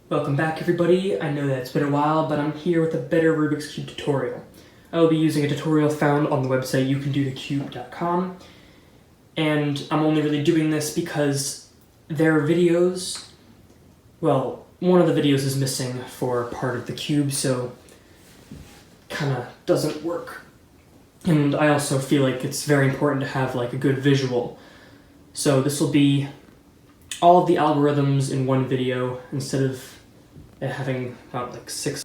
Welcome back everybody. I know that it's been a while, but I'm here with a better Rubik's Cube tutorial. I will be using a tutorial found on the website youcandothecube.com, and I'm only really doing this because there are videos, well, one of the videos is missing for part of the cube, so kinda doesn't work. And I also feel like it's very important to have like a good visual. So this will be all of the algorithms in one video instead of having about like 6.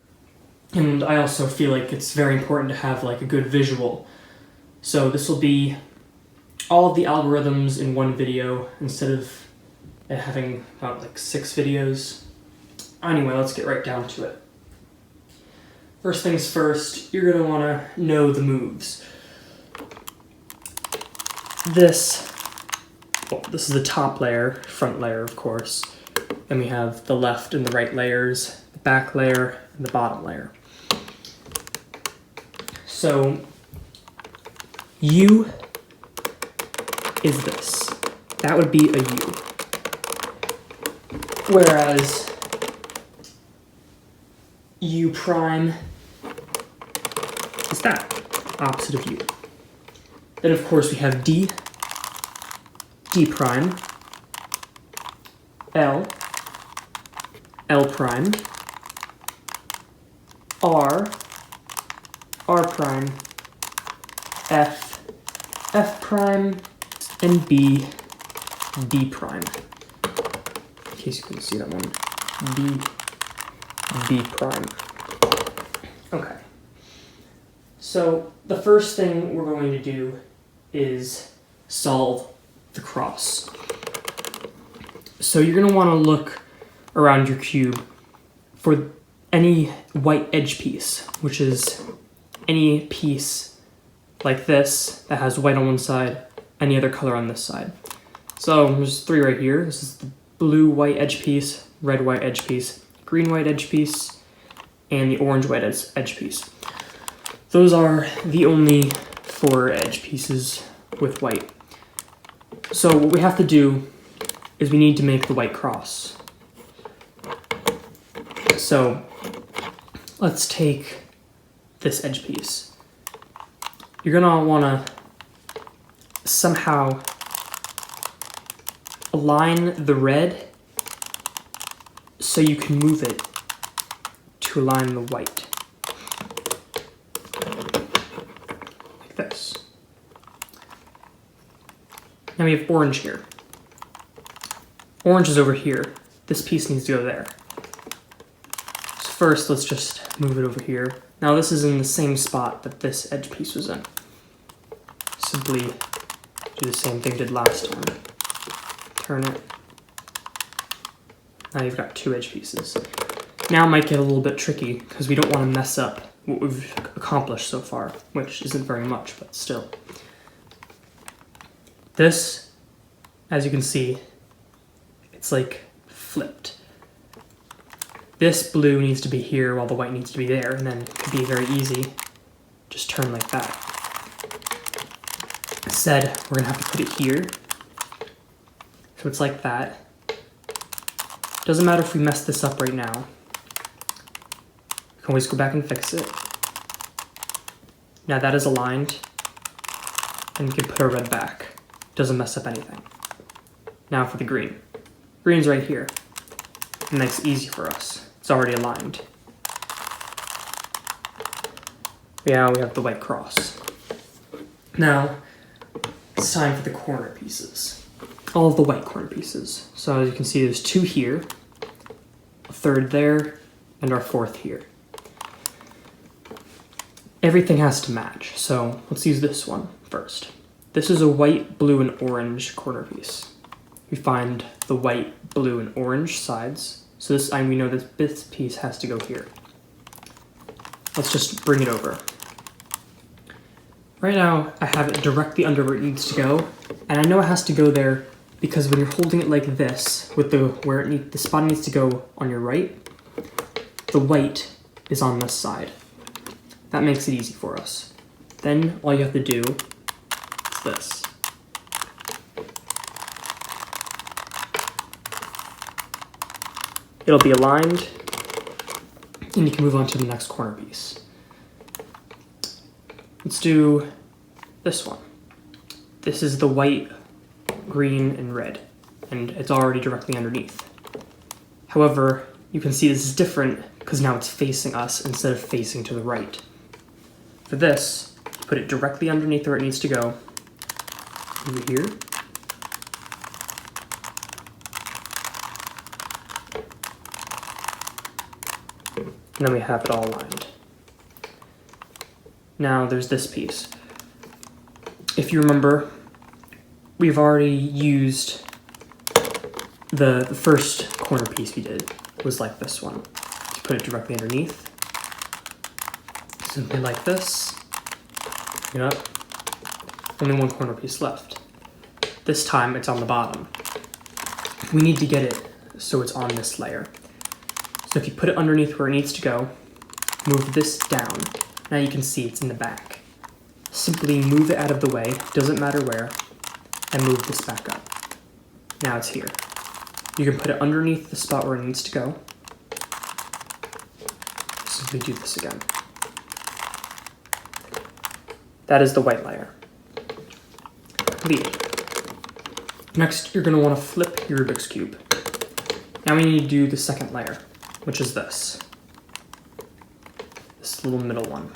And I also feel like it's very important to have like a good visual. So this will be all of the algorithms in one video instead of having about like 6 videos. Anyway, let's get right down to it. First things first, you're going to want to know the moves. This is the top layer, front layer of course. Then we have the left and the right layers, the back layer, and the bottom layer. So, U is this. That would be a U. Whereas U prime is that, opposite of U. Then of course we have D, D prime, L, L prime, R, R prime, F, F prime, and B, D prime. In case you couldn't see that one, B, B prime. Okay. So the first thing we're going to do is solve the cross. So you're going to want to look around your cube for any white edge piece, which is any piece like this that has white on one side, any other color on this side. So there's 3 right here. This is the blue white edge piece, red white edge piece, green white edge piece, and the orange white edge piece. Those are the only 4 edge pieces with white. So what we have to do is we need to make the white cross. So let's take this edge piece. You're gonna wanna somehow align the red so you can move it to align the white. Like this. Now we have orange here. Orange is over here. This piece needs to go there. So first, let's just move it over here. Now this is in the same spot that this edge piece was in. Simply do the same thing we did last time. Turn it. Now you've got 2 edge pieces. Now it might get a little bit tricky because we don't want to mess up what we've accomplished so far, which isn't very much, but still. This, as you can see, it's like flipped. This blue needs to be here while the white needs to be there, and then it could be very easy. Just turn like that. Instead, we're gonna have to put it here. So it's like that. Doesn't matter if we mess this up right now. We can always go back and fix it. Now that is aligned, and we can put our red back. Doesn't mess up anything. Now for the green. Green's right here. And that's easy for us. It's already aligned. Yeah, we have the white cross. Now, it's time for the corner pieces. All of the white corner pieces. So as you can see, there's 2 here, a 3rd there, and our 4th here. Everything has to match, so let's use this one first. This is a white, blue, and orange corner piece. We find the white, blue, and orange sides. So we know that this piece has to go here. Let's just bring it over. Right now, I have it directly under where it needs to go, and I know it has to go there because when you're holding it like this, with the spot needs to go on your right, the white is on this side. That makes it easy for us. Then all you have to do is this. it'll be aligned, and you can move on to the next corner piece. Let's do this one. This is the white, green, and red, and it's already directly underneath. However, you can see this is different because now it's facing us instead of facing to the right. For this, put it directly underneath where it needs to go, over here. And then we have it all aligned. Now there's this piece. If you remember, we've already used the first corner piece we did was like this one. Just put it directly underneath. Simply like this. Bring it up. Only one corner piece left. This time it's on the bottom. We need to get it so it's on this layer. So if you put it underneath where it needs to go, move this down. Now you can see it's in the back. Simply move it out of the way, doesn't matter where, and move this back up. Now it's here. You can put it underneath the spot where it needs to go. Simply do this again. That is the white layer. Complete. Next, you're going to want to flip your Rubik's Cube. Now we need to do the second layer, which is this little middle one.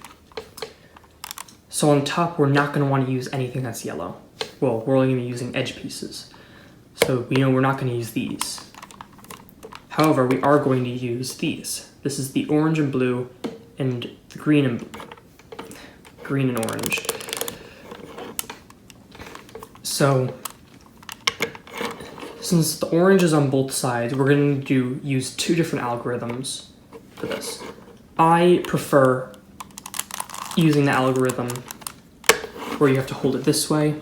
So on top, we're not going to want to use anything that's yellow. Well, we're only going to be using edge pieces. So we know we're not going to use these. However, we are going to use these. This is the orange and blue and the green and orange. So since the orange is on both sides, we're going to use two different algorithms for this. I prefer using the algorithm where you have to hold it this way.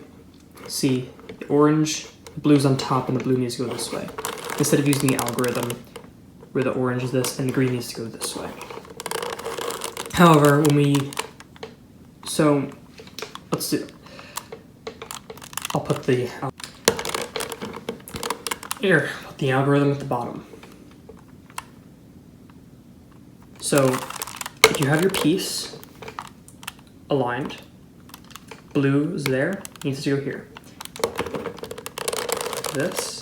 See, the orange, the blue's on top, and the blue needs to go this way. Instead of using the algorithm where the orange is this and the green needs to go this way. However, let's do it. I'll put the algorithm at the bottom. So if you have your piece aligned, blue is there, needs to go here. This.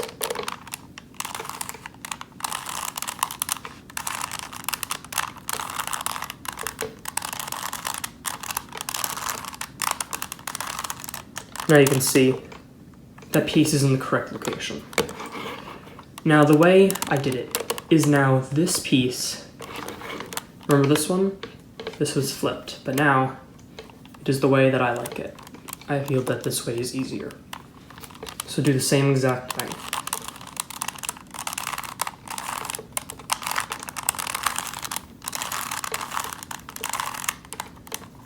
Now you can see that piece is in the correct location. Now the way I did it is now this piece, remember this one? This was flipped, but now it is the way that I like it. I feel that this way is easier. So do the same exact thing.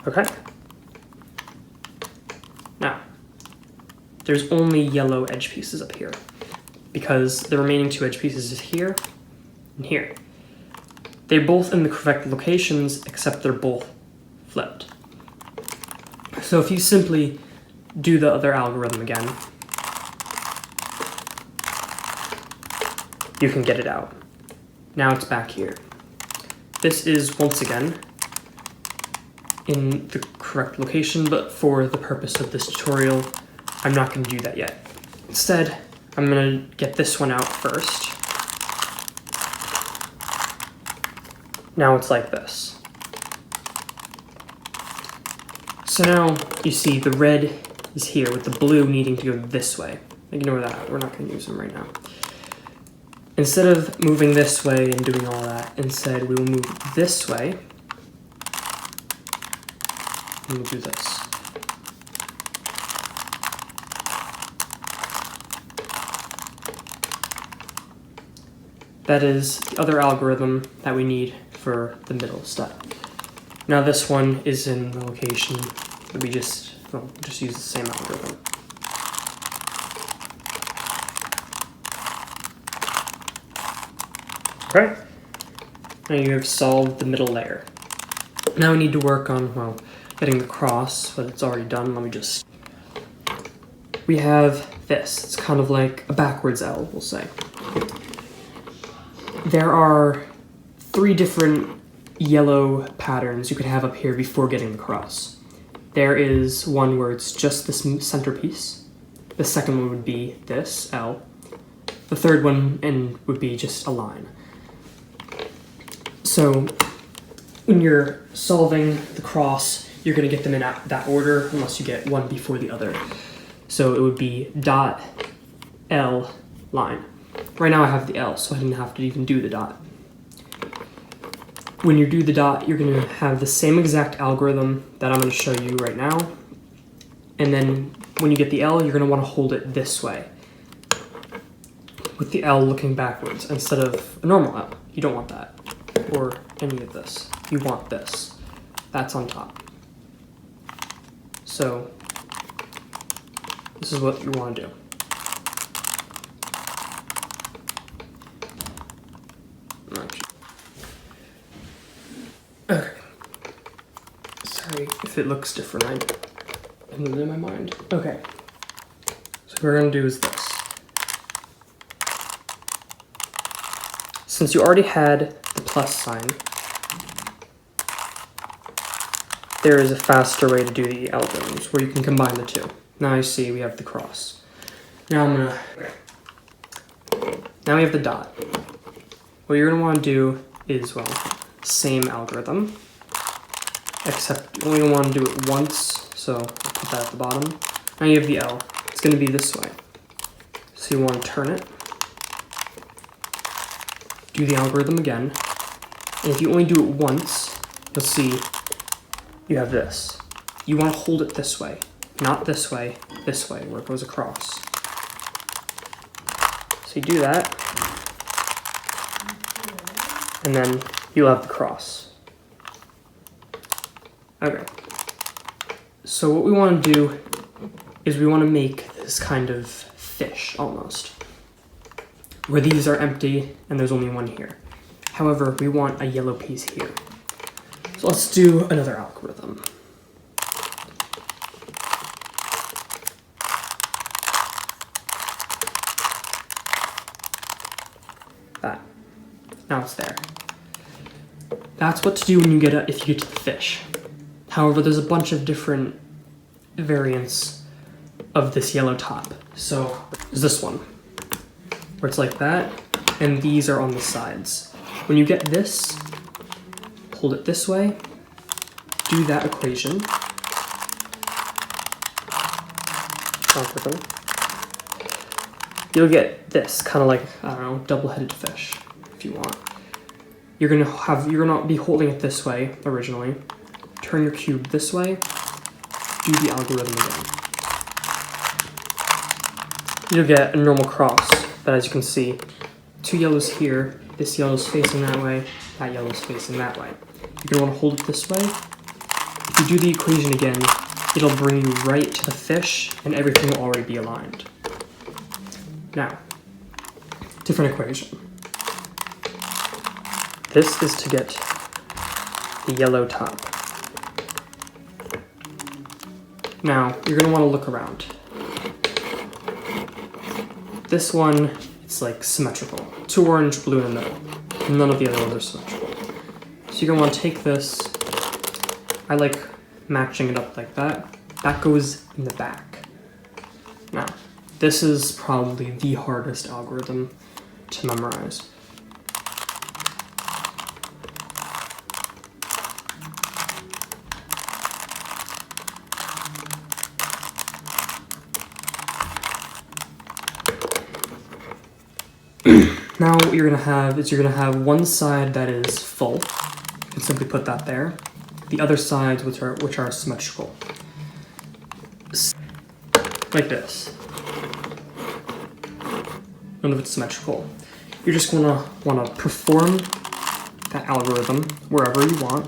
Okay. Now, there's only yellow edge pieces up here because the remaining two edge pieces is here and here. They're both in the correct locations except they're both flipped. So if you simply do the other algorithm again, you can get it out. Now it's back here. This is, once again, in the correct location, but for the purpose of this tutorial, I'm not going to do that yet. Instead, I'm going to get this one out first. Now it's like this. So now you see the red is here with the blue needing to go this way. Ignore that, we're not going to use them right now. Instead of moving this way and doing all that, instead we will move this way. And we'll do this. That is the other algorithm that we need for the middle step. Now this one is in the location that we just use the same algorithm. Okay, now you have solved the middle layer. Now we need to work on, well, getting the cross, but it's already done. We have this. It's kind of like a backwards L, we'll say. there are 3 different yellow patterns you could have up here before getting the cross. There is one where it's just this centerpiece. The second one would be this, L. The third one would be just a line. So when you're solving the cross, you're going to get them in that order unless you get one before the other. So it would be dot, L, line. Right now I have the L, so I didn't have to even do the dot. When you do the dot, you're going to have the same exact algorithm that I'm going to show you right now. And then when you get the L, you're going to want to hold it this way, with the L looking backwards instead of a normal L. You don't want that, or any of this. You want this. That's on top. So this is what you want to do. Okay. Sorry if it looks different. I'm losing my mind. Okay. So what we're going to do is this. Since you already had the plus sign, there is a faster way to do the algorithms where you can combine the two. Now you see we have the cross. Now now we have the dot. What you're going to want to do is, well, same algorithm, except you only want to do it once, so I'll put that at the bottom. Now you have the L. It's going to be this way. So you want to turn it, do the algorithm again, and if you only do it once, you'll see you have this. You want to hold it this way, not this way, where it goes across. So you do that, and then you'll have the cross. Okay. So what we want to do is we want to make this kind of fish, almost, where these are empty and there's only one here. However, we want a yellow piece here. So let's do another algorithm. That. Now it's there. That's what to do when you if you get to the fish. However, there's a bunch of different variants of this yellow top. So there's this one, where it's like that, and these are on the sides. When you get this, hold it this way, do that equation, you'll get this, kind of like, I don't know, double-headed fish, if you want. You're gonna be holding it this way originally, turn your cube this way, do the algorithm again. You'll get a normal cross, but as you can see, 2 yellows here, this yellow's facing that way, that yellow's facing that way. You're gonna wanna hold it this way. If you do the equation again, it'll bring you right to the fish, and everything will already be aligned. Now, different equation. This is to get the yellow top. Now, you're going to want to look around. This one, it's like symmetrical. 2 orange, blue in the middle. None of the other ones are symmetrical. So you're going to want to take this. I like matching it up like that. That goes in the back. Now, this is probably the hardest algorithm to memorize. Now what you're going to have is you're going to have one side that is full. You can simply put that there. The other sides which are symmetrical. Like this. None of it's symmetrical. You're just going to want to perform that algorithm wherever you want.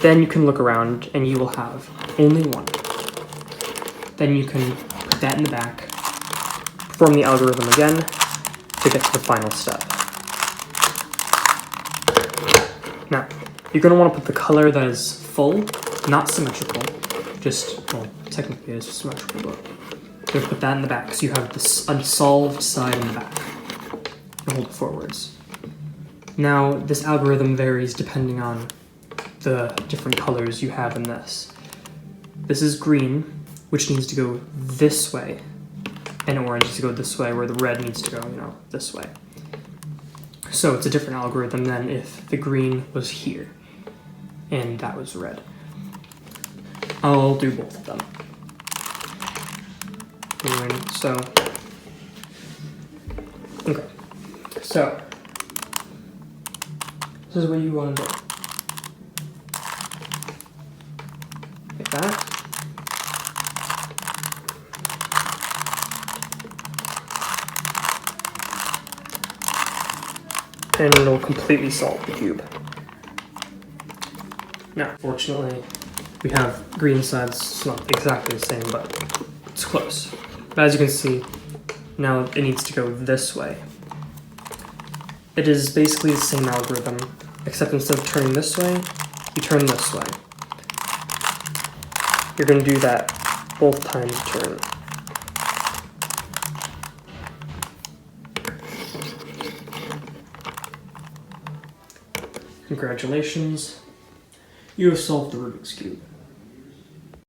Then you can look around and you will have only one. Then you can put that in the back, perform the algorithm again to get to the final step. Now, you're going to want to put the color that is full, not symmetrical, just, well, technically it is symmetrical, but You'll put that in the back, so you have this unsolved side in the back. You hold it forwards. Now, this algorithm varies depending on the different colors you have in this. This is green, which needs to go this way, and orange needs to go this way, where the red needs to go, this way. So it's a different algorithm than if the green was here, and that was red. I'll do both of them. Okay, so this is what you want to do. Like that. And it'll completely solve the cube. Now, fortunately, we have green sides. It's not exactly the same, but it's close. But as you can see, now it needs to go this way. It is basically the same algorithm, except instead of turning this way, you turn this way. You're going to do that both times you turn. Congratulations, you have solved the Rubik's Cube.